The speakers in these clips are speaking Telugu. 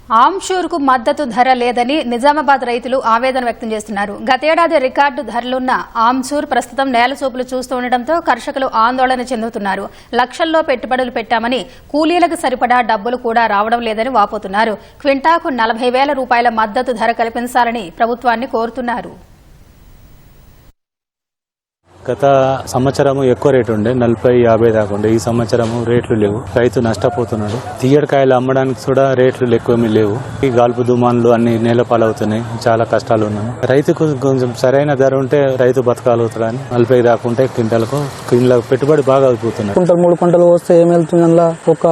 ఆమ్చూర్కు మద్దతు ధర లేదని నిజామాబాద్ రైతులు ఆవేదన వ్యక్తం చేస్తున్నారు. గతేడాది రికార్డు ధరలున్న ఆమ్చూర్ ప్రస్తుతం నేలచూపులు చూస్తుండటంతో కర్షకులు ఆందోళన చెందుతున్నారు. లక్షల్లో పెట్టుబడులు పెట్టామని కూలీలకు సరిపడా డబ్బులు కూడా రావడం లేదని వాపోతున్నారు. క్వింటాకు 40,000 రూపాయల మద్దతు ధర కల్పించాలని ప్రభుత్వాన్ని కోరుతున్నారు. గత సంవత్సరము ఎక్కువ రేటు ఉండే 40-50 దాకా ఉండే. ఈ సంవత్సరము రేట్లు లేవు, రైతు నష్టపోతున్నాడు. తీయడకాయలు అమ్మడానికి కూడా రేట్లు ఎక్కువ లేవు. ఈ గాల్పు దుమాన్లు అన్ని నేలపాలవుతున్నాయి, చాలా కష్టాలు ఉన్నాయి. రైతుకు కొంచెం సరైన ధర ఉంటే రైతు బతకాలుగుతాడని 40 దాకా ఉంటే క్వింటాలకు పెట్టుబడి బాగా అయిపోతున్నాయి. 3 క్వింటలు వస్తే ఏం వెళ్తుంది, అందులో ఒక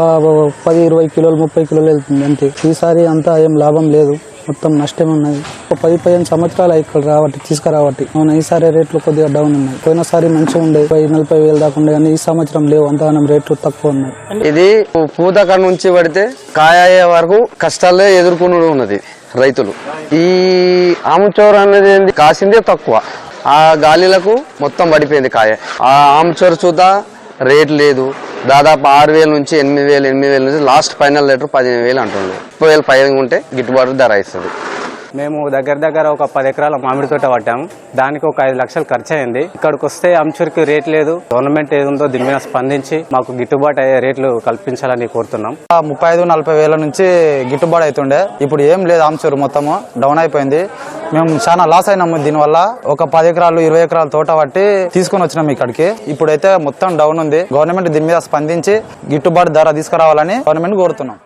10-20 కిలోలు 30 కిలోలు వెళ్తుంది అంతే. ఈసారి అంతా ఏం లాభం లేదు, మొత్తం నష్టం ఉన్నది. 10-15 సంవత్సరాలు ఇక్కడ తీసుకురావట్టి అవును. ఈసారి రేట్లు కొద్దిగా డౌన్ ఉన్నాయి. పోయినసారి మంచిగా ఉండే 40,000 దాకా ఉండే, కానీ ఈ సంవత్సరం లేవు, అంతగానం రేట్లు తక్కువ ఉన్నాయి. ఇది పూతకాడ నుంచి పడితే కాయ అయ్యే వరకు కష్టాలే ఎదుర్కొని ఉన్నది రైతులు. ఈ ఆమ్చూర్ అనేది కాసిందే తక్కువ, ఆ గాలిలకు మొత్తం పడిపోయింది కాయ. ఆ ఆమ్చూర్ చూద్దా రేట్ లేదు. దాదాపు 6,000 నుంచి 8,000 నుంచి లాస్ట్ ఫైనల్ రేటు 15,000 అంటుంది. 30,000 పైన ఉంటే గిట్టుబాటు ధర ఇస్తుంది. మేము దగ్గర ఒక 10 ఎకరాల మామిడి తోట పట్టాము. దానికి ఒక 5 లక్షలు ఖర్చు అయింది. ఇక్కడికి వస్తే ఆమ్చూర్కి రేట్ లేదు. గవర్నమెంట్ ఏదుందో దీని మీద స్పందించి మాకు గిట్టుబాటు అయ్యే రేట్లు కల్పించాలని కోరుతున్నాం. 35-40 వేల నుంచి గిట్టుబాటు అవుతుండే, ఇప్పుడు ఏం లేదు. ఆమ్చూర్ మొత్తము డౌన్ అయిపోయింది. మేము చాలా లాస్ అయినాము దీనివల్ల. ఒక 10 ఎకరాలు 20 ఎకరాల తోట పట్టి తీసుకుని వచ్చినాం ఇక్కడికి. ఇప్పుడైతే మొత్తం డౌన్ ఉంది. గవర్నమెంట్ దీని మీద స్పందించి గిట్టుబాటు ధర తీసుకురావాలని గవర్నమెంట్ కోరుతున్నాం.